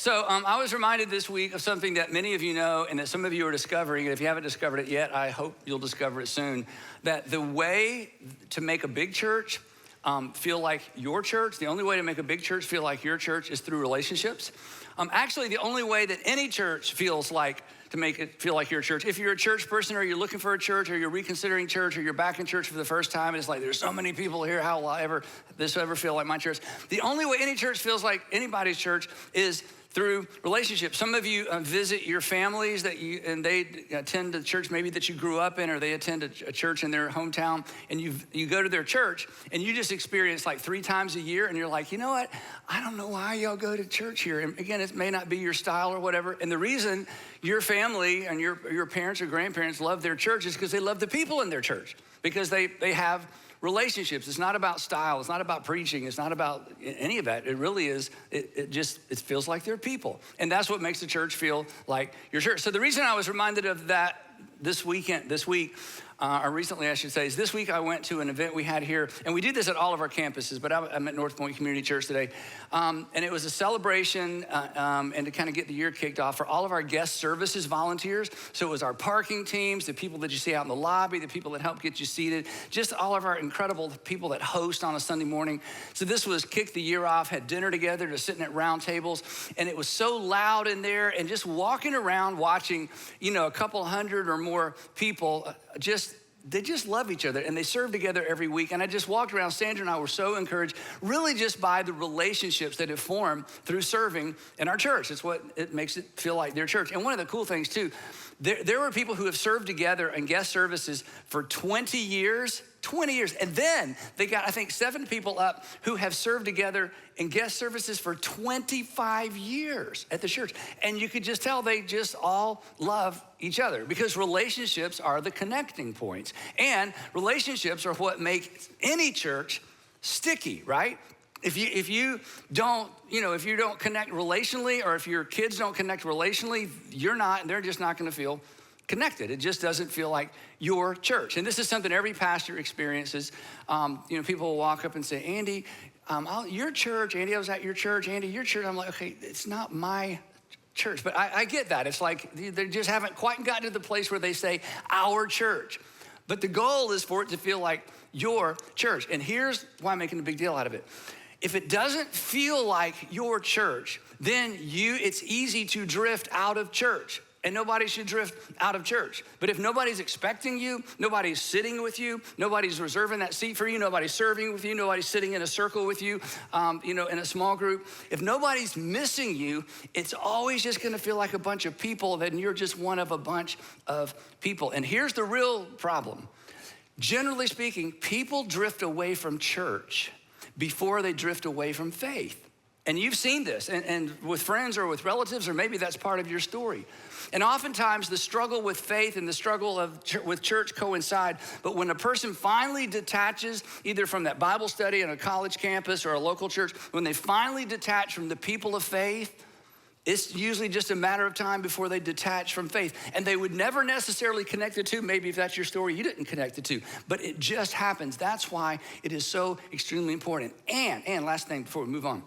So I was reminded this week of something that many of you know and that some of you are discovering. And if you haven't discovered it yet, I hope you'll discover it soon. That the way to make a big church feel like your church, the only way to make a big church feel like your church is through relationships. Actually, the only way that any church feels like to make it feel like your church. If you're a church person or you're looking for a church or you're reconsidering church or you're back in church for the first time, and it's like, there's so many people here, how will this ever feel like my church? The only way any church feels like anybody's church is through relationships. Some of you visit your families and they attend the church maybe that you grew up in, or they attend a church in their hometown, and you go to their church and you just experience like 3 times a year, and you're like, you know what? I don't know why y'all go to church here. And again, it may not be your style or whatever. And the reason your family and your parents or grandparents love their church is because they love the people in their church, because they have relationships. It's not about style. It's not about preaching. It's not about any of that. It really is. It feels like they're people. And that's what makes the church feel like your church. So the reason I was reminded of that this week, or recently I should say, is this week I went to an event we had here, and we did this at all of our campuses, but I'm at North Point Community Church today, and it was a celebration and to kind of get the year kicked off for all of our guest services volunteers. So it was our parking teams, the people that you see out in the lobby, the people that help get you seated, just all of our incredible people that host on a Sunday morning. So this was kick the year off, had dinner together, just sitting at round tables, and it was so loud in there, and just walking around watching, a couple hundred or more people they just love each other, and they serve together every week. And I just walked around. Sandra and I were so encouraged, really just by the relationships that have formed through serving in our church. It's what it makes it feel like their church. And one of the cool things too, there were people who have served together in guest services for 20 years. And then they got, I think, 7 people up who have served together in guest services for 25 years at the church. And you could just tell they just all love each other, because relationships are the connecting points. And relationships are what make any church sticky, right? If you don't connect relationally, or if your kids don't connect relationally, they're just not gonna feel connected. It just doesn't feel like your church. And this is something every pastor experiences. People will walk up and say, Andy, your church, Andy, I was at your church, Andy, your church. I'm like, okay, it's not my church. But I get that. It's like they just haven't quite gotten to the place where they say our church. But the goal is for it to feel like your church. And here's why I'm making a big deal out of it. If it doesn't feel like your church, then it's easy to drift out of church. And nobody should drift out of church. But if nobody's expecting you, nobody's sitting with you, nobody's reserving that seat for you, nobody's serving with you, nobody's sitting in a circle with you, in a small group, if nobody's missing you, it's always just gonna feel like a bunch of people, then you're just one of a bunch of people. And here's the real problem. Generally speaking, people drift away from church before they drift away from faith. And you've seen this, and with friends or with relatives, or maybe that's part of your story. And oftentimes the struggle with faith and the struggle with church coincide, but when a person finally detaches either from that Bible study on a college campus or a local church, when they finally detach from the people of faith, it's usually just a matter of time before they detach from faith. And they would never necessarily connect the two. Maybe if that's your story, you didn't connect the two, but it just happens. That's why it is so extremely important. And last thing before we move on.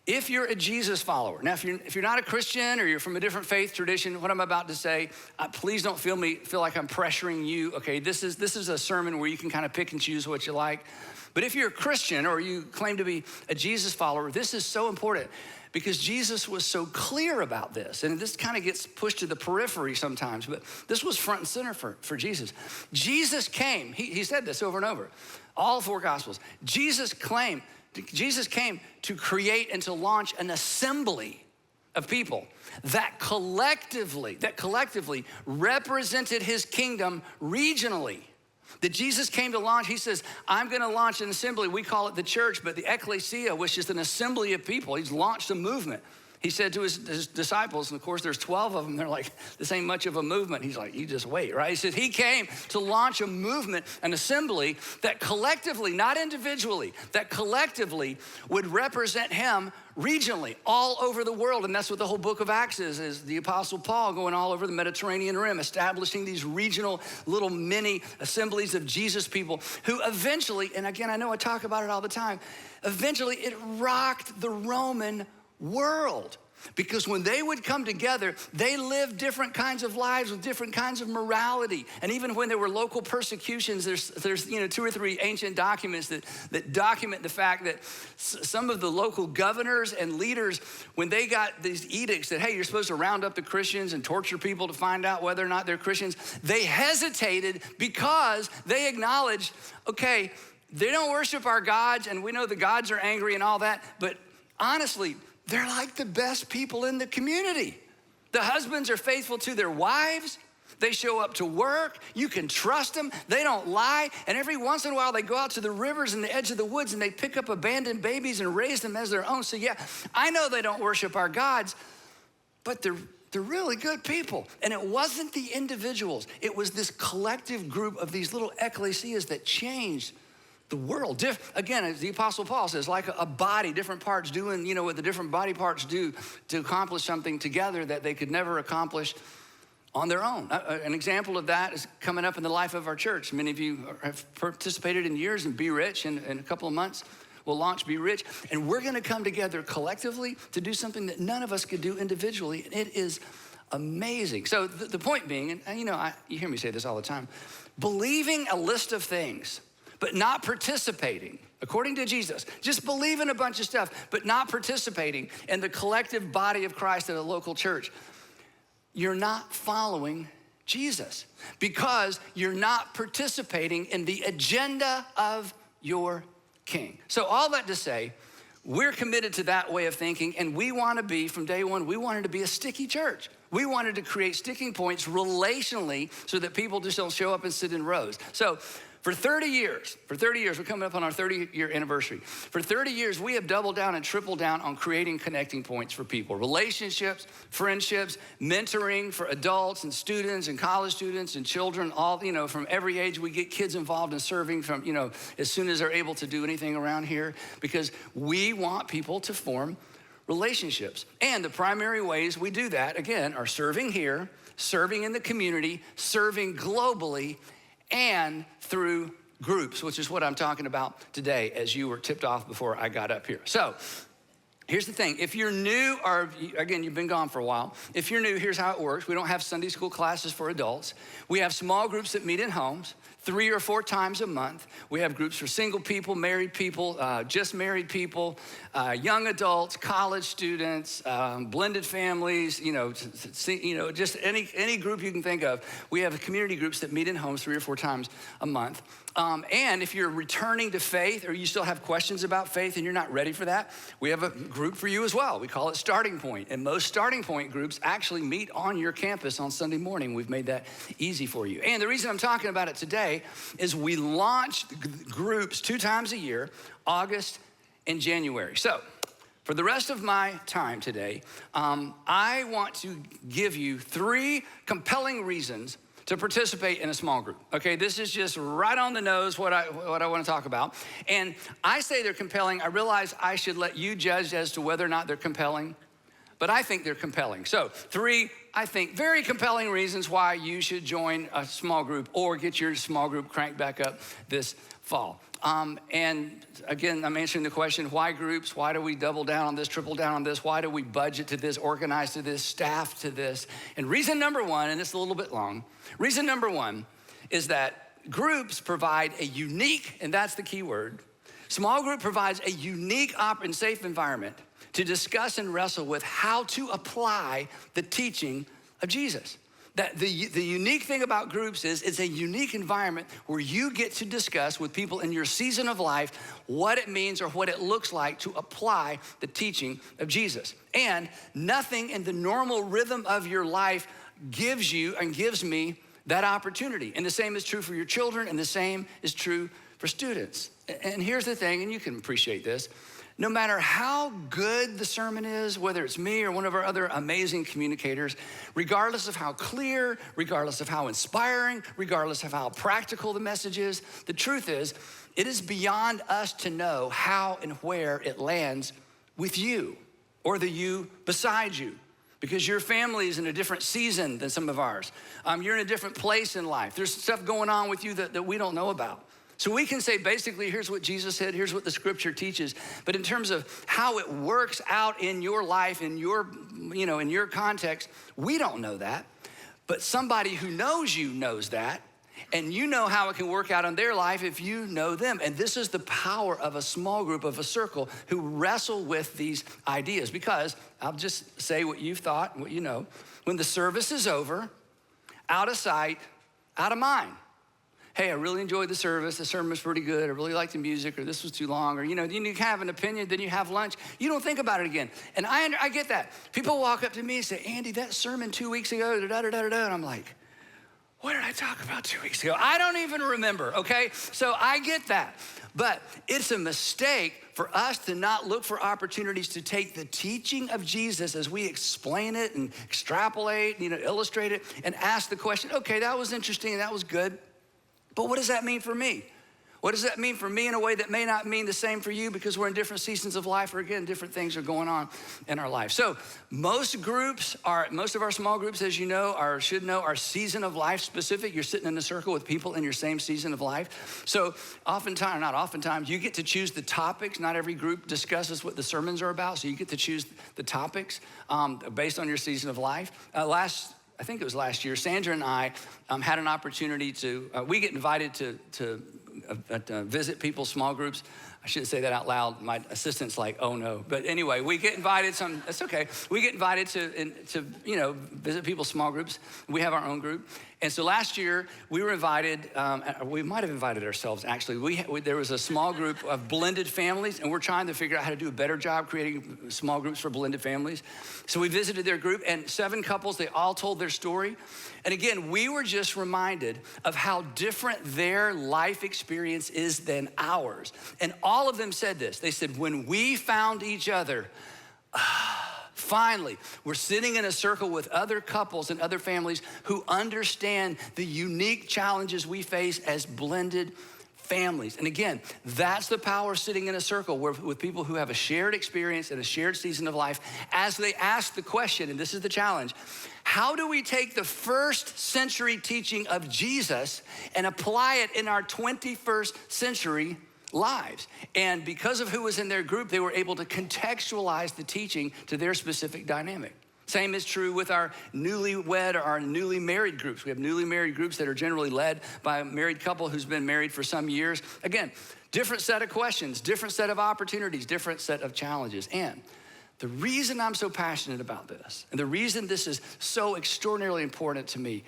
If you're a Jesus follower, now if you're not a Christian or you're from a different faith tradition, what I'm about to say, please don't feel like I'm pressuring you, okay? This is a sermon where you can kind of pick and choose what you like. But if you're a Christian or you claim to be a Jesus follower, this is so important because Jesus was so clear about this. And this kind of gets pushed to the periphery sometimes, but this was front and center for Jesus. Jesus came, he said this over and over, all 4 Gospels. Jesus came to create and to launch an assembly of people that collectively represented his kingdom regionally. That Jesus came to launch, he says, I'm gonna launch an assembly. We call it the church, but the ecclesia, which is an assembly of people. He's launched a movement. He said to his disciples, and of course there's 12 of them, they're like, this ain't much of a movement. He's like, you just wait, right? He said he came to launch a movement, an assembly that collectively, not individually, that collectively would represent him regionally, all over the world. And that's what the whole book of Acts is the Apostle Paul going all over the Mediterranean rim, establishing these regional little mini assemblies of Jesus people who eventually, and again, I know I talk about it all the time, eventually it rocked the Roman world. Because when they would come together, they lived different kinds of lives with different kinds of morality. And even when there were local persecutions, there's 2 or 3 ancient documents that document the fact that some of the local governors and leaders, when they got these edicts that, hey, you're supposed to round up the Christians and torture people to find out whether or not they're Christians, they hesitated because they acknowledged, okay, they don't worship our gods, and we know the gods are angry and all that, but honestly, they're like the best people in the community. The husbands are faithful to their wives. They show up to work. You can trust them. They don't lie. And every once in a while, they go out to the rivers and the edge of the woods and they pick up abandoned babies and raise them as their own. So yeah, I know they don't worship our gods, but they're really good people. And it wasn't the individuals. It was this collective group of these little ecclesias that changed the world. Again, as the Apostle Paul says, like a body, different parts doing, what the different body parts do to accomplish something together that they could never accomplish on their own. An example of that is coming up in the life of our church. Many of you have participated in years in Be Rich. In a couple of months, we'll launch Be Rich. And we're gonna come together collectively to do something that none of us could do individually. And it is amazing. So the point being, and you hear me say this all the time, believing a list of things but not participating, according to Jesus, just believing a bunch of stuff, but not participating in the collective body of Christ at a local church, you're not following Jesus because you're not participating in the agenda of your King. So all that to say, we're committed to that way of thinking, and we want to be, from day one, we wanted to be a sticky church. We wanted to create sticking points relationally so that people just don't show up and sit in rows. So for 30 years, we're coming up on our 30-year anniversary. For 30 years, we have doubled down and tripled down on creating connecting points for people. Relationships, friendships, mentoring for adults and students and college students and children, all, from every age. We get kids involved in serving from, as soon as they're able to do anything around here, because we want people to form relationships. And the primary ways we do that, again, are serving here, serving in the community, serving globally, and through groups, which is what I'm talking about today as you were tipped off before I got up here. So here's the thing. If you're new, or again, you've been gone for a while. If you're new, here's how it works. We don't have Sunday school classes for adults. We have small groups that meet in homes 3 or 4 times a month. We have groups for single people, married people, just married people, young adults, college students, blended families, just any group you can think of. We have community groups that meet in homes 3 or 4 times a month. And if you're returning to faith or you still have questions about faith and you're not ready for that, we have a group for you as well. We call it Starting Point. And most Starting Point groups actually meet on your campus on Sunday morning. We've made that easy for you. And the reason I'm talking about it today is we launch groups 2 times a year, August and January. So for the rest of my time today, I want to give you 3 compelling reasons to participate in a small group. Okay, this is just right on the nose what I want to talk about. And I say they're compelling. I realize I should let you judge as to whether or not they're compelling, but I think they're compelling. So 3, I think, very compelling reasons why you should join a small group or get your small group cranked back up this fall. And again, I'm answering the question, why groups? Why do we double down on this, triple down on this? Why do we budget to this, organize to this, staff to this? And reason number 1, and it's a little bit long, reason number 1 is that groups provide a unique, and that's the key word, small group provides a unique and safe environment to discuss and wrestle with how to apply the teaching of Jesus. That the unique thing about groups is it's a unique environment where you get to discuss with people in your season of life what it means or what it looks like to apply the teaching of Jesus. And nothing in the normal rhythm of your life gives you and gives me that opportunity. And the same is true for your children, and the same is true for students. And here's the thing, and you can appreciate this. No matter how good the sermon is, whether it's me or one of our other amazing communicators, regardless of how clear, regardless of how inspiring, regardless of how practical the message is, the truth is, it is beyond us to know how and where it lands with you or the you beside you, because your family is in a different season than some of ours. You're in a different place in life. There's stuff going on with you that we don't know about. So we can say, basically, here's what Jesus said, here's what the scripture teaches. But in terms of how it works out in your life, in your context, we don't know that. But somebody who knows you knows that. And you know how it can work out in their life if you know them. And this is the power of a small group, of a circle, who wrestle with these ideas. Because I'll just say what you've thought, what you know. When the service is over, out of sight, out of mind. Hey, I really enjoyed the service. The sermon was pretty good. I really liked the music, or this was too long, or you have an opinion, then you have lunch. You don't think about it again. And I get that. People walk up to me and say, Andy, that sermon 2 weeks ago, and I'm like, what did I talk about 2 weeks ago? I don't even remember, okay? So I get that. But it's a mistake for us to not look for opportunities to take the teaching of Jesus as we explain it and extrapolate, illustrate it, and ask the question, okay, that was interesting and that was good, but what does that mean for me? What does that mean for me in a way that may not mean the same for you, because we're in different seasons of life, or again, different things are going on in our life. So most of our small groups, as you know, or should know, are season of life specific. You're sitting in a circle with people in your same season of life. So not oftentimes, you get to choose the topics. Not every group discusses what the sermons are about, so you get to choose the topics based on your season of life. I think it was last year, Sandra and I had an opportunity we get invited to visit people's small groups. I shouldn't say that out loud. My assistant's like, oh no. But anyway, we get invited that's okay. We get invited to visit people's small groups. We have our own group. And so last year we were invited, we might've invited ourselves actually. There was a small group of blended families, and we're trying to figure out how to do a better job creating small groups for blended families. So we visited their group, and 7 couples, they all told their story. And again, we were just reminded of how different their life experience is than ours. And all of them said this. They said, when we found each other, finally, we're sitting in a circle with other couples and other families who understand the unique challenges we face as blended families. And again, that's the power of sitting in a circle with people who have a shared experience and a shared season of life, as they ask the question, and this is the challenge: how do we take the first century teaching of Jesus and apply it in our 21st century lives? And because of who was in their group, they were able to contextualize the teaching to their specific dynamic. Same is true with our newlywed or our newly married groups. We have newly married groups that are generally led by a married couple who's been married for some years. Again, different set of questions, different set of opportunities, different set of challenges. And the reason I'm so passionate about this, and the reason this is so extraordinarily important to me,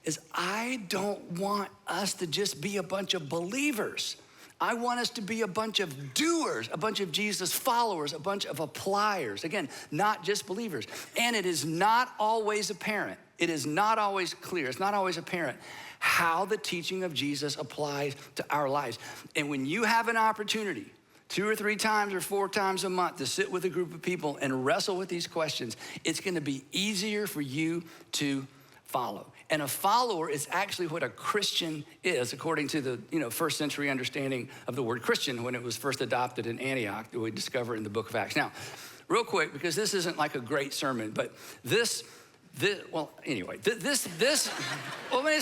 is I don't want us to just be a bunch of believers. I want us to be a bunch of doers, a bunch of Jesus followers, a bunch of appliers. Again, not just believers. And it is not always apparent. It is not always clear. It's not always apparent how the teaching of Jesus applies to our lives. And when you have an opportunity 2 or 3 times or 4 times a month to sit with a group of people and wrestle with these questions, it's gonna be easier for you to follow. And a follower is actually what a Christian is, according to the first century understanding of the word Christian when it was first adopted in Antioch, that we discover in the book of Acts. Now, real quick, because this isn't like a great sermon, but it's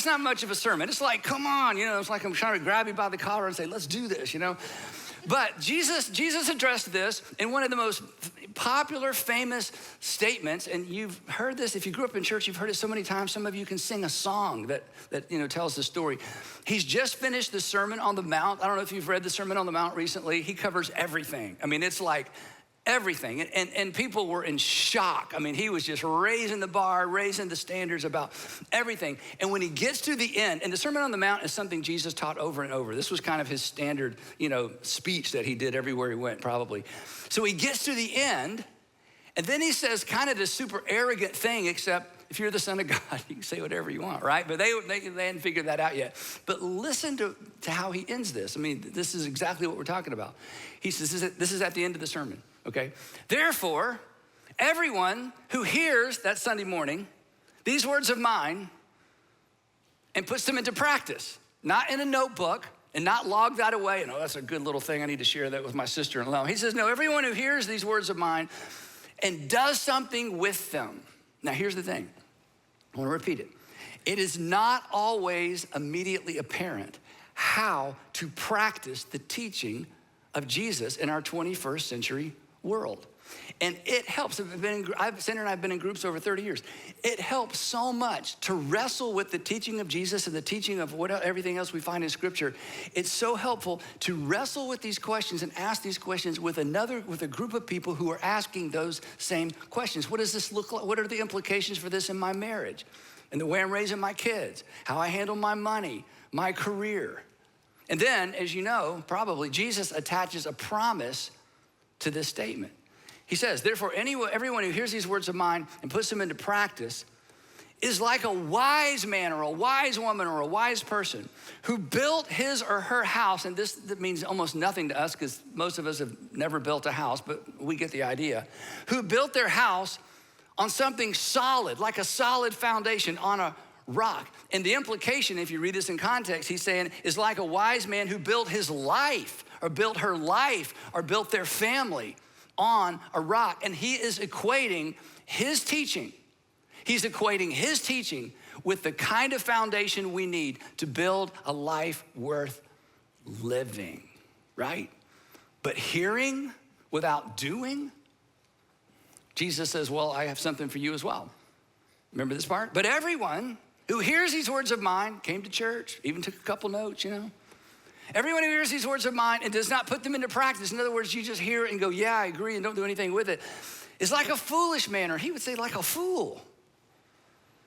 not much of a sermon. It's like, come on, it's like I'm trying to grab you by the collar and say, let's do this, But Jesus addressed this in one of the most popular, famous statements, and you've heard this. If you grew up in church, you've heard it so many times. Some of you can sing a song that tells the story. He's just finished the Sermon on the Mount. I don't know if you've read the Sermon on the Mount recently. He covers everything. I mean, it's like everything. And people were in shock. I mean, he was just raising the bar, raising the standards about everything. And when he gets to the end, and the Sermon on the Mount is something Jesus taught over and over. This was kind of his standard, speech that he did everywhere he went, probably. So he gets to the end, and then he says kind of this super arrogant thing, except if you're the Son of God, you can say whatever you want, right? But they hadn't figured that out yet. But listen to how he ends this. I mean, this is exactly what we're talking about. He says, this is at the end of the sermon. Okay, therefore, everyone who hears that Sunday morning these words of mine and puts them into practice, not in a notebook and not log that away, that's a good little thing, I need to share that with my sister-in-law. He says, no, everyone who hears these words of mine and does something with them. Now, here's the thing. I want to repeat it. It is not always immediately apparent how to practice the teaching of Jesus in our 21st century world. And it helps. Sandra and I have been in groups over 30 years. It helps so much to wrestle with the teaching of Jesus and the teaching of everything else we find in Scripture. It's so helpful to wrestle with these questions and ask these questions with a group of people who are asking those same questions. What does this look like? What are the implications for this in my marriage? And the way I'm raising my kids, how I handle my money, my career. And then, as you know, probably Jesus attaches a promise to this statement. He says, therefore, everyone who hears these words of mine and puts them into practice is like a wise man or a wise woman or a wise person who built his or her house. And that means almost nothing to us because most of us have never built a house, but we get the idea. Who built their house on something solid, like a solid foundation on a rock. And the implication, if you read this in context, he's saying is like a wise man who built his life or built her life or built their family on a rock. And he is equating his teaching. He's equating his teaching with the kind of foundation we need to build a life worth living, right? But hearing without doing, Jesus says, well, I have something for you as well. Remember this part? But everyone who hears these words of mine, came to church, even took a couple notes, Everyone who hears these words of mine and does not put them into practice, in other words, you just hear it and go, yeah, I agree, and don't do anything with it, is like a foolish man, or he would say like a fool,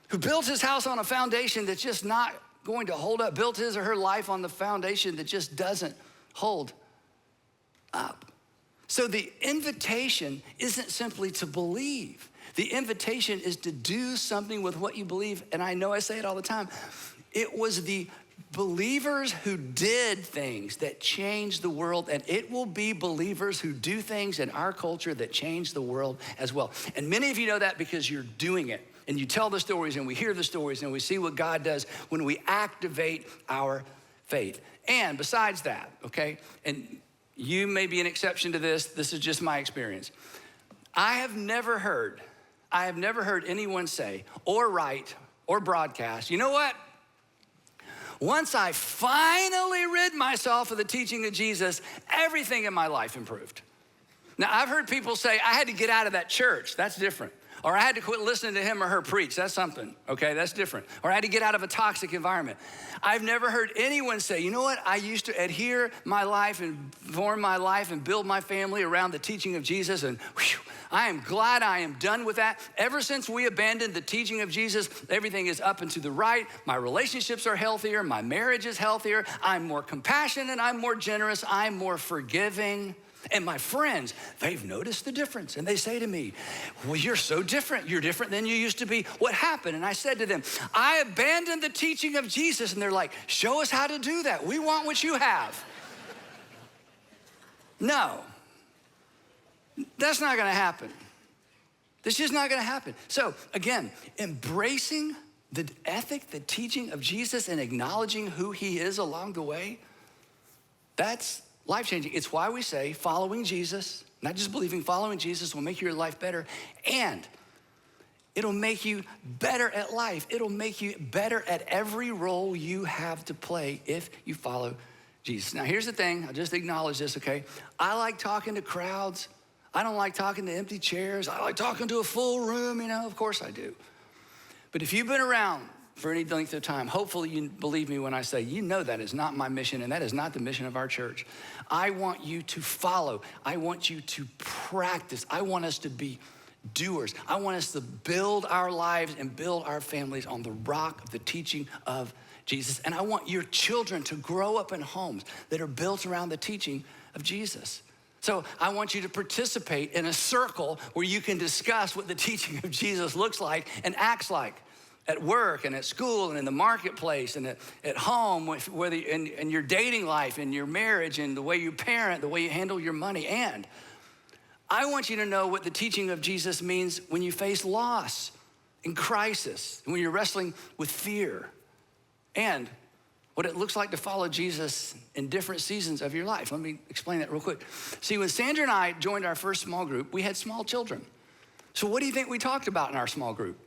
who built his house on a foundation that's just not going to hold up, built his or her life on the foundation that just doesn't hold up. So the invitation isn't simply to believe. The invitation is to do something with what you believe. And I know I say it all the time. It was the believers who did things that changed the world, and it will be believers who do things in our culture that change the world as well. And many of you know that because you're doing it. And you tell the stories, and we hear the stories, and we see what God does when we activate our faith. And besides that, okay, and you may be an exception to this. This is just my experience. I have never heard anyone say or write or broadcast, you know what? Once I finally rid myself of the teaching of Jesus, everything in my life improved. Now, I've heard people say, I had to get out of that church. That's different. Or I had to quit listening to him or her preach. That's something, okay? That's different. Or I had to get out of a toxic environment. I've never heard anyone say, you know what? I used to adhere my life and form my life and build my family around the teaching of Jesus, and whew, I am glad I am done with that. Ever since we abandoned the teaching of Jesus, everything is up and to the right. My relationships are healthier. My marriage is healthier. I'm more compassionate. I'm more generous. I'm more forgiving. And my friends, they've noticed the difference. And they say to me, well, you're so different. You're different than you used to be. What happened? And I said to them, I abandoned the teaching of Jesus. And they're like, show us how to do that. We want what you have. No, that's not going to happen. This is not going to happen. So again, embracing the ethic, the teaching of Jesus and acknowledging who he is along the way, that's life-changing. It's why we say following Jesus, not just believing, following Jesus will make your life better, and it'll make you better at life. It'll make you better at every role you have to play if you follow Jesus. Now, here's the thing. I'll just acknowledge this, okay? I like talking to crowds. I don't like talking to empty chairs. I like talking to a full room, of course I do. But if you've been around for any length of time, hopefully you believe me when I say, that is not my mission, and that is not the mission of our church. I want you to follow. I want you to practice. I want us to be doers. I want us to build our lives and build our families on the rock of the teaching of Jesus. And I want your children to grow up in homes that are built around the teaching of Jesus. So I want you to participate in a circle where you can discuss what the teaching of Jesus looks like and acts like. At work and at school and in the marketplace and at home, whether in your dating life, in your marriage, and the way you parent, the way you handle your money. And I want you to know what the teaching of Jesus means when you face loss and crisis, and when you're wrestling with fear, and what it looks like to follow Jesus in different seasons of your life. Let me explain that real quick. See, when Sandra and I joined our first small group, we had small children. So what do you think we talked about in our small group?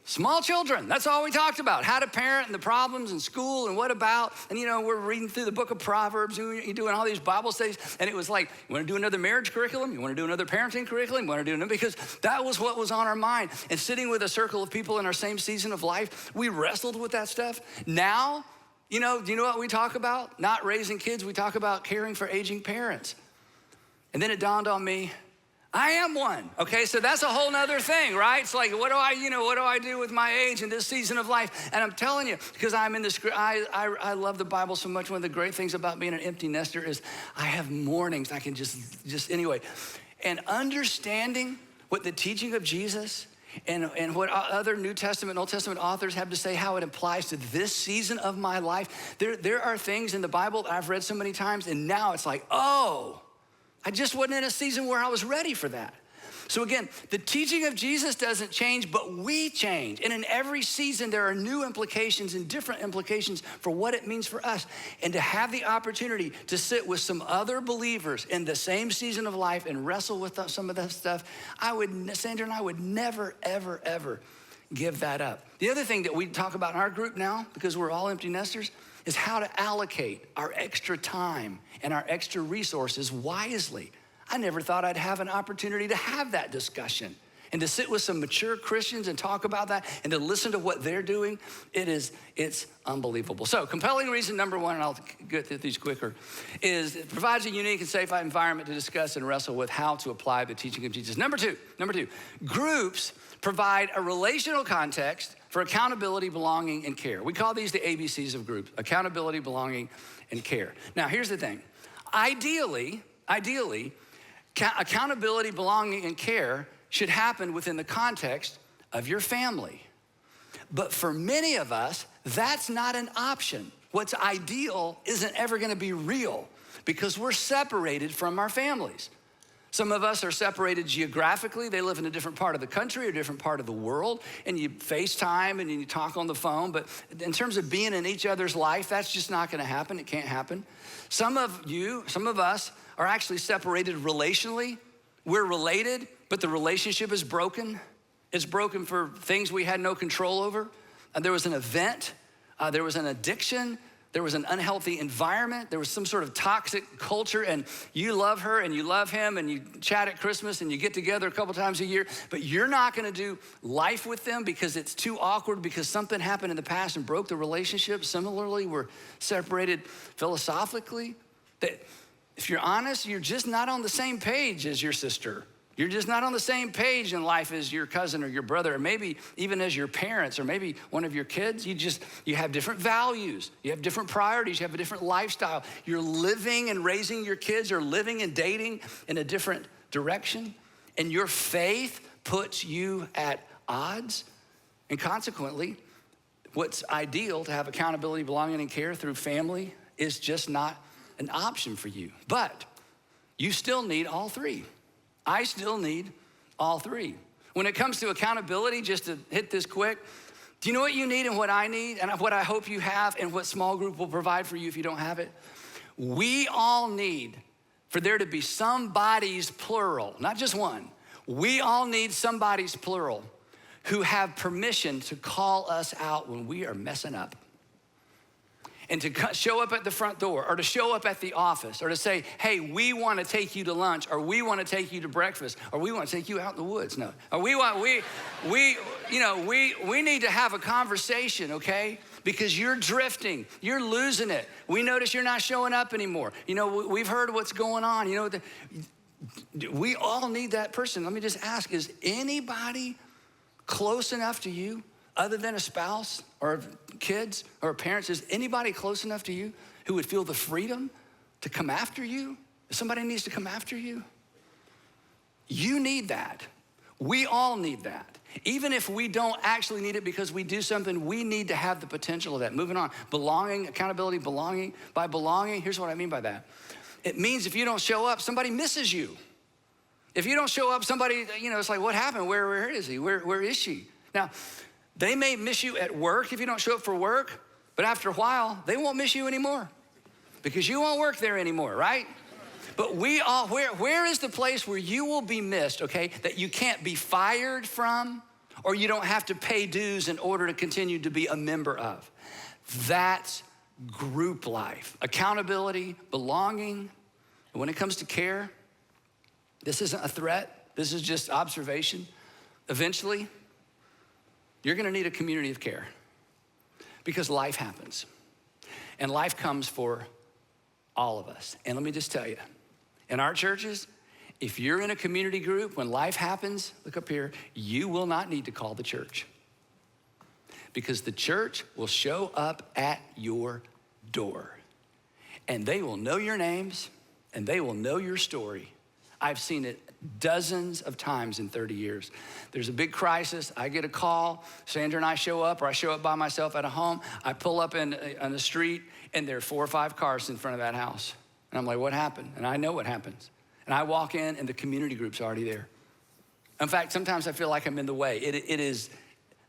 Small children, that's all we talked about. How to parent and the problems in school and what about. And we're reading through the book of Proverbs, and you're doing all these Bible studies. And it was like, you wanna do another marriage curriculum? You wanna do another parenting curriculum? You wanna do another? Because that was what was on our mind. And sitting with a circle of people in our same season of life, we wrestled with that stuff. Now, do you know what we talk about? Not raising kids, we talk about caring for aging parents. And then it dawned on me, I am one, okay? So that's a whole nother thing, right? It's like, what do I do with my age in this season of life? And I'm telling you, because I'm in this, I love the Bible so much. One of the great things about being an empty nester is I have mornings I can just anyway. And understanding what the teaching of Jesus and what other New Testament and Old Testament authors have to say, how it applies to this season of my life. There are things in the Bible that I've read so many times, and now it's like, oh, I just wasn't in a season where I was ready for that. So again, the teaching of Jesus doesn't change, but we change. And in every season, there are new implications and different implications for what it means for us. And to have the opportunity to sit with some other believers in the same season of life and wrestle with some of that stuff, Sandra and I would never, ever, ever give that up. The other thing that we talk about in our group now, because we're all empty nesters, is how to allocate our extra time and our extra resources wisely. I never thought I'd have an opportunity to have that discussion and to sit with some mature Christians and talk about that and to listen to what they're doing. It's unbelievable. So compelling reason number one, and I'll get through these quicker, is it provides a unique and safe environment to discuss and wrestle with how to apply the teaching of Jesus. Number two, groups provide a relational context for accountability, belonging, and care. We call these the ABCs of groups: accountability, belonging, and care. Now, here's the thing. Ideally, accountability, belonging, and care should happen within the context of your family. But for many of us, that's not an option. What's ideal isn't ever gonna be real because we're separated from our families. Some of us are separated geographically. They live in a different part of the country or a different part of the world, and you FaceTime and you talk on the phone. But in terms of being in each other's life, that's just not gonna happen. It can't happen. Some of us are actually separated relationally. We're related, but the relationship is broken. It's broken for things we had no control over. There was an event, there was an addiction, there was an unhealthy environment, there was some sort of toxic culture, and you love her and you love him and you chat at Christmas and you get together a couple times a year, but you're not gonna do life with them because it's too awkward because something happened in the past and broke the relationship. Similarly, we're separated philosophically. That if you're honest, you're just not on the same page as your sister. You're just not on the same page in life as your cousin or your brother, or maybe even as your parents, or maybe one of your kids. You have different values. You have different priorities. You have a different lifestyle. You're living and raising your kids, or living and dating in a different direction. And your faith puts you at odds. And consequently, what's ideal to have accountability, belonging, and care through family is just not an option for you. But you still need all three. I still need all three. When it comes to accountability, just to hit this quick, do you know what you need and what I need and what I hope you have and what small group will provide for you if you don't have it? We all need for there to be somebody's plural, not just one. We all need somebody's plural who have permission to call us out when we are messing up. And to show up at the front door, or to show up at the office, or to say, hey, we want to take you to lunch, or we want to take you to breakfast, or we want to take you out in the woods. No, or we need to have a conversation, okay? Because you're drifting, you're losing it. We notice you're not showing up anymore. We've heard what's going on. We all need that person. Let me just ask, is anybody close enough to you, other than a spouse or kids or parents, is anybody close enough to you who would feel the freedom to come after you? If somebody needs to come after you, you need that. We all need that. Even if we don't actually need it because we do something, we need to have the potential of that. Moving on, belonging, accountability, belonging. By belonging, here's what I mean by that. It means if you don't show up, somebody misses you. If you don't show up, somebody, it's like, what happened? Where is he? Where is she? Now, they may miss you at work if you don't show up for work, but after a while, they won't miss you anymore because you won't work there anymore, right? But we all, where is the place where you will be missed, okay, that you can't be fired from or you don't have to pay dues in order to continue to be a member of. That's group life. Accountability, belonging. And when it comes to care, this isn't a threat. This is just observation. Eventually, you're gonna need a community of care because life happens. And life comes for all of us. And let me just tell you, in our churches, if you're in a community group, when life happens, look up here, you will not need to call the church because the church will show up at your door and they will know your names and they will know your story. I've seen it dozens of times in 30 years. There's a big crisis, I get a call, Sandra and I show up, or I show up by myself at a home, I pull up on the street and there are 4 or 5 cars in front of that house. And I'm like, what happened? And I know what happens. And I walk in and the community group's already there. In fact, sometimes I feel like I'm in the way. It is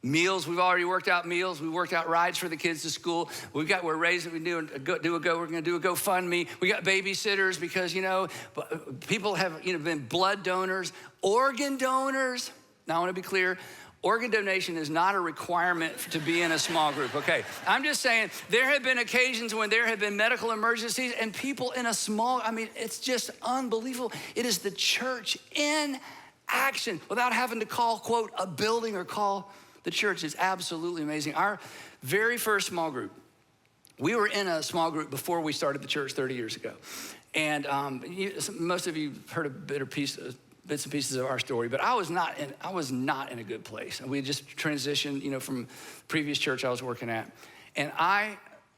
meals, we've already worked out meals. We worked out rides for the kids to school. We're raising, we're gonna do a GoFundMe. We got babysitters because, people have, been blood donors, organ donors. Now I wanna be clear, organ donation is not a requirement to be in a small group, okay? I'm just saying, there have been occasions when there have been medical emergencies and people in a small, it's just unbelievable. It is the church in action without having to call, quote, a building or call the church. Is absolutely amazing. Our very first small group, we were in a small group before we started the church 30 years ago. And most of you have heard a bits and pieces of our story, but I was not in a good place. We had just transitioned, from previous church I was working at. And I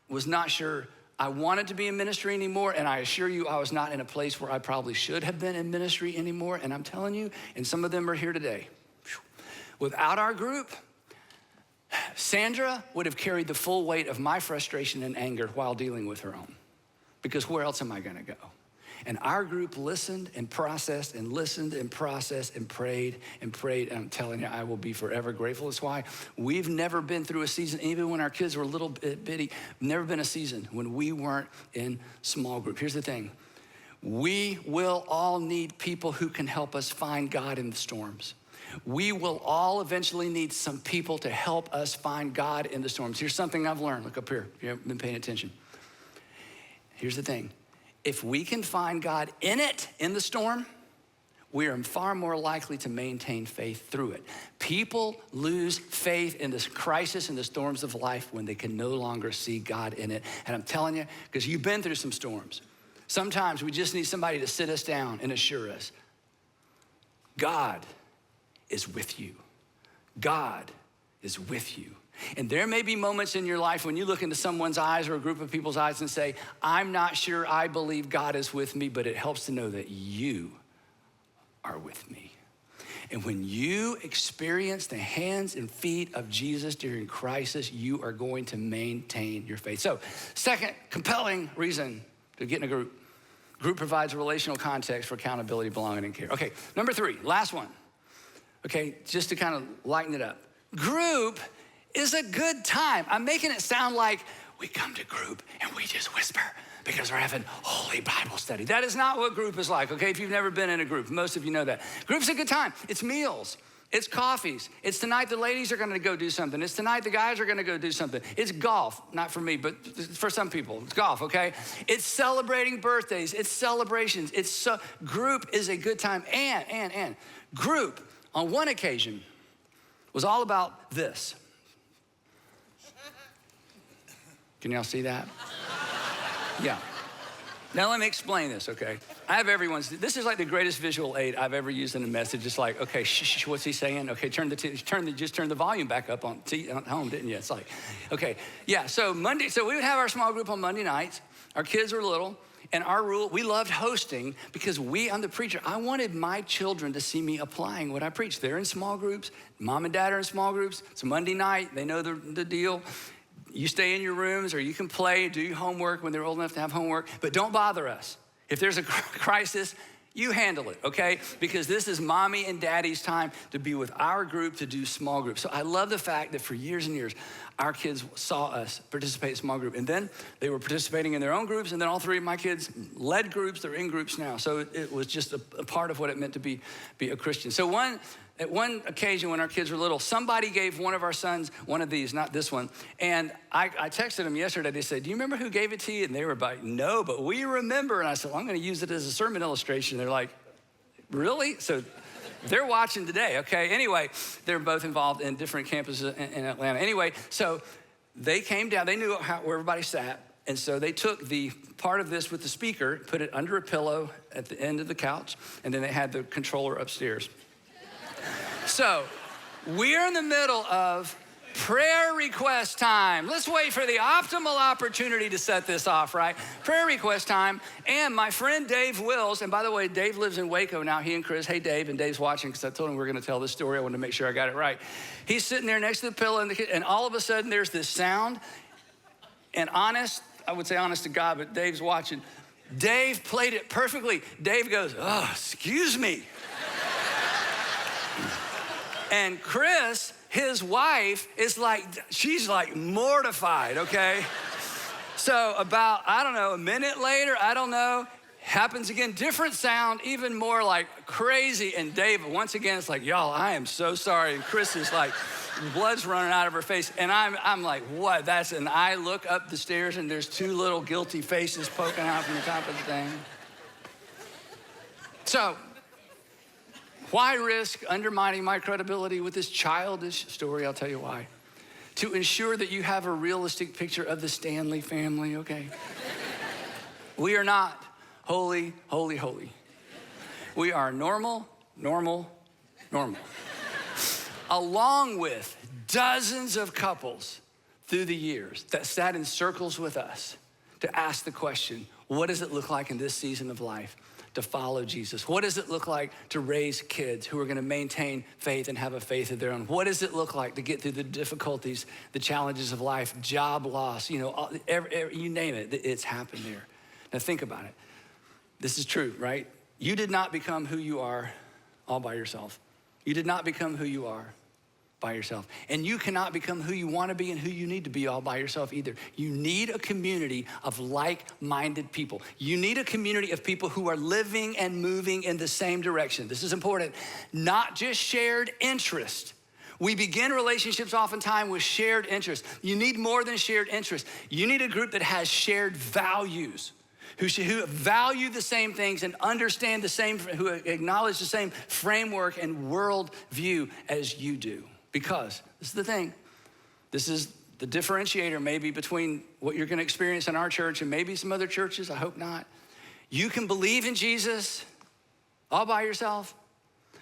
was not sure I wanted to be in ministry anymore. And I assure you, I was not in a place where I probably should have been in ministry anymore. And I'm telling you, and some of them are here today. Without our group, Sandra would have carried the full weight of my frustration and anger while dealing with her own. Because where else am I gonna go? And our group listened and processed and listened and processed and prayed and prayed. And I'm telling you, I will be forever grateful. That's why we've never been through a season, even when our kids were a little bit bitty, never been a season when we weren't in small group. Here's the thing. We will all need people who can help us find God in the storms. We will all eventually need some people to help us find God in the storms. Here's something I've learned. Look up here, if you haven't been paying attention. Here's the thing. If we can find God in the storm, we are far more likely to maintain faith through it. People lose faith in this crisis and the storms of life when they can no longer see God in it. And I'm telling you, because you've been through some storms, sometimes we just need somebody to sit us down and assure us, God is with you. God is with you. And there may be moments in your life when you look into someone's eyes or a group of people's eyes and say, I'm not sure I believe God is with me, but it helps to know that you are with me. And when you experience the hands and feet of Jesus during crisis, you are going to maintain your faith. So, second compelling reason to get in a group. Group provides a relational context for accountability, belonging, and care. Okay, number 3, last one. Okay, just to kind of lighten it up. Group is a good time. I'm making it sound like we come to group and we just whisper because we're having holy Bible study. That is not what group is like, okay? If you've never been in a group, most of you know that. Group's a good time. It's meals. It's coffees. It's tonight the ladies are gonna go do something. It's tonight the guys are gonna go do something. It's golf, not for me, but for some people, it's golf, okay? It's celebrating birthdays. It's celebrations. Group is a good time. And group, on one occasion, was all about this. Can y'all see that? Yeah. Now let me explain this, okay? I have this is like the greatest visual aid I've ever used in a message. It's like, okay, shh, what's he saying? Okay, just turn the volume back up on home, didn't you? It's like, okay, yeah, so we would have our small group on Monday nights. Our kids were little, and our rule, we loved hosting because I'm the preacher. I wanted my children to see me applying what I preach. They're in small groups. Mom and dad are in small groups. It's a Monday night. They know the deal. You stay in your rooms or you can play, do your homework when they're old enough to have homework, but don't bother us. If there's a crisis, you handle it, okay? Because this is mommy and daddy's time to be with our group, to do small groups. So I love the fact that for years and years, our kids saw us participate in small group. And then they were participating in their own groups, and then all 3 of my kids led groups. They're in groups now. So it was just a part of what it meant to be a Christian. So one At one occasion when our kids were little, somebody gave one of our sons one of these, not this one. And I texted them yesterday. They said, do you remember who gave it to you? And they were like, no, but we remember. And I said, well, I'm going to use it as a sermon illustration. They're like, really? So they're watching today, okay? Anyway, they're both involved in different campuses in Atlanta. Anyway, so they came down. They knew where everybody sat. And so they took the part of this with the speaker, put it under a pillow at the end of the couch, and then they had the controller upstairs. So we're in the middle of prayer request time. Let's wait for the optimal opportunity to set this off, right? Prayer request time. And my friend Dave Wills, and by the way, Dave lives in Waco now, he and Chris. Hey, Dave, and Dave's watching because I told him we were going to tell this story. I wanted to make sure I got it right. He's sitting there next to the pillow, and all of a sudden there's this sound. And I would say honest to God, but Dave's watching. Dave played it perfectly. Dave goes, oh, excuse me. And Chris, his wife, she's like mortified, okay? So about, I don't know, a minute later, I don't know, happens again, different sound, even more like crazy. And Dave, once again, it's like, y'all, I am so sorry. And Chris is like, blood's running out of her face. And I'm like, what? And I look up the stairs and there's two little guilty faces poking out from the top of the thing. So, why risk undermining my credibility with this childish story? I'll tell you why. To ensure that you have a realistic picture of the Stanley family, okay? We are not holy, holy, holy. We are normal, normal, normal. Along with dozens of couples through the years that sat in circles with us to ask the question, what does it look like in this season of life to follow Jesus? What does it look like to raise kids who are going to maintain faith and have a faith of their own? What does it look like to get through the difficulties, the challenges of life, job loss, you name it, it's happened there. Now think about it. This is true, right? You did not become who you are all by yourself. You did not become who you are by yourself. And you cannot become who you want to be and who you need to be all by yourself either. You need a community of like-minded people. You need a community of people who are living and moving in the same direction. This is important. Not just shared interest. We begin relationships oftentimes with shared interest. You need more than shared interest. You need a group that has shared values, who value the same things and understand the same, who acknowledge the same framework and worldview as you do. Because this is the thing, this is the differentiator maybe between what you're gonna experience in our church and maybe some other churches, I hope not. You can believe in Jesus all by yourself,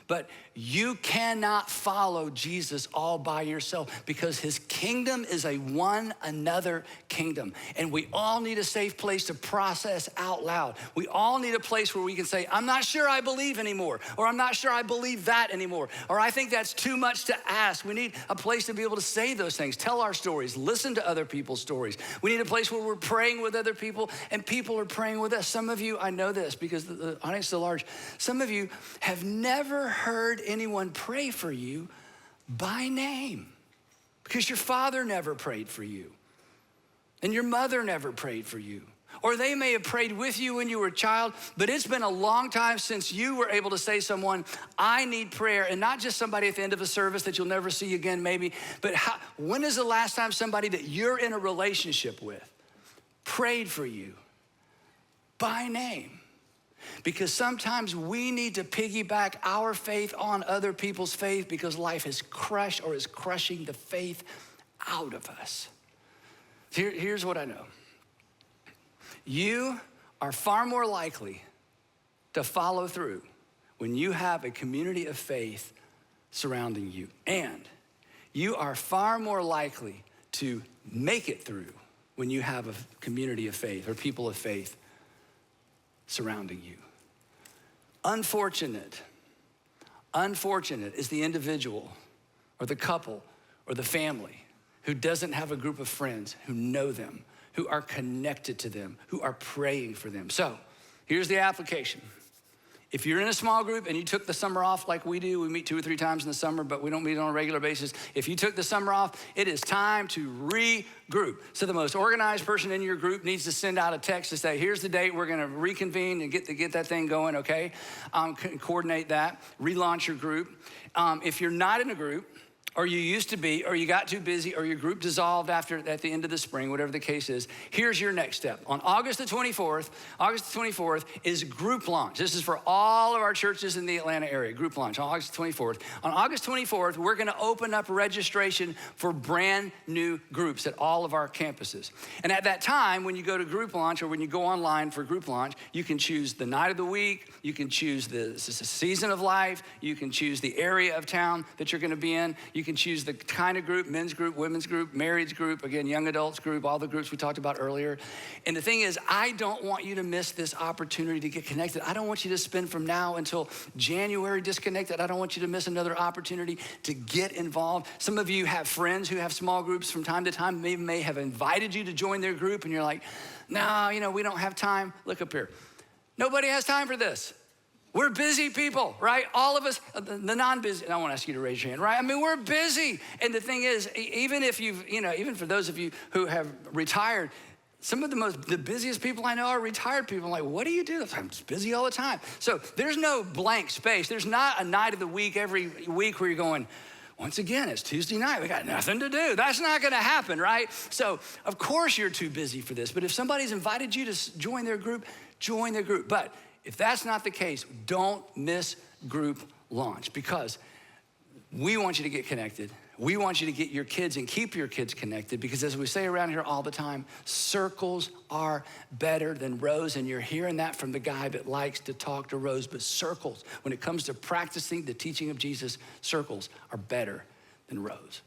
but you cannot follow Jesus all by yourself because his kingdom is a one another kingdom. And we all need a safe place to process out loud. We all need a place where we can say, I'm not sure I believe anymore, or I'm not sure I believe that anymore, or I think that's too much to ask. We need a place to be able to say those things, tell our stories, listen to other people's stories. We need a place where we're praying with other people and people are praying with us. Some of you, I know this because the audience is so large, some of you have never heard anyone pray for you by name because your father never prayed for you and your mother never prayed for you. Or they may have prayed with you when you were a child, but it's been a long time since you were able to say someone, I need prayer, and not just somebody at the end of a service that you'll never see again maybe, but when is the last time somebody that you're in a relationship with prayed for you by name? Because sometimes we need to piggyback our faith on other people's faith because life has crushed or is crushing the faith out of us. Here's what I know. You are far more likely to follow through when you have a community of faith surrounding you. And you are far more likely to make it through when you have a community of faith or people of faith surrounding you. Unfortunate is the individual or the couple or the family who doesn't have a group of friends who know them, who are connected to them, who are praying for them. So here's the application. If you're in a small group and you took the summer off like we do, we meet 2 or 3 times in the summer, but we don't meet on a regular basis. If you took the summer off, it is time to regroup. So the most organized person in your group needs to send out a text to say, here's the date, we're gonna reconvene and get that thing going, okay? Coordinate that, relaunch your group. If you're not in a group, or you used to be, or you got too busy, or your group dissolved at the end of the spring, whatever the case is, here's your next step. On August the 24th is group launch. This is for all of our churches in the Atlanta area, group launch on August 24th. On August 24th, we're gonna open up registration for brand new groups at all of our campuses. And at that time, when you go to group launch, or when you go online for group launch, you can choose the night of the week, you can choose the season of life, you can choose the area of town that you're gonna be in, you can choose the kind of group, men's group, women's group, marrieds group, again, young adults group, all the groups we talked about earlier. And the thing is, I don't want you to miss this opportunity to get connected. I don't want you to spend from now until January disconnected. I don't want you to miss another opportunity to get involved. Some of you have friends who have small groups from time to time, may have invited you to join their group, and you're like, no, we don't have time. Look up here. Nobody has time for this. We're busy people, right? All of us, the non-busy, I won't ask you to raise your hand, right? I mean, we're busy. And the thing is, even if even for those of you who have retired, some of the busiest people I know are retired people. I'm like, what do you do? I'm just busy all the time. So there's no blank space. There's not a night of the week every week where you're going, once again, it's Tuesday night. We got nothing to do. That's not gonna happen, right? So of course you're too busy for this. But if somebody's invited you to join their group, join their group. But if that's not the case, don't miss group launch, because we want you to get connected. We want you to get your kids and keep your kids connected, because as we say around here all the time, circles are better than rows. And you're hearing that from the guy that likes to talk to rows, but circles, when it comes to practicing the teaching of Jesus, circles are better than rows.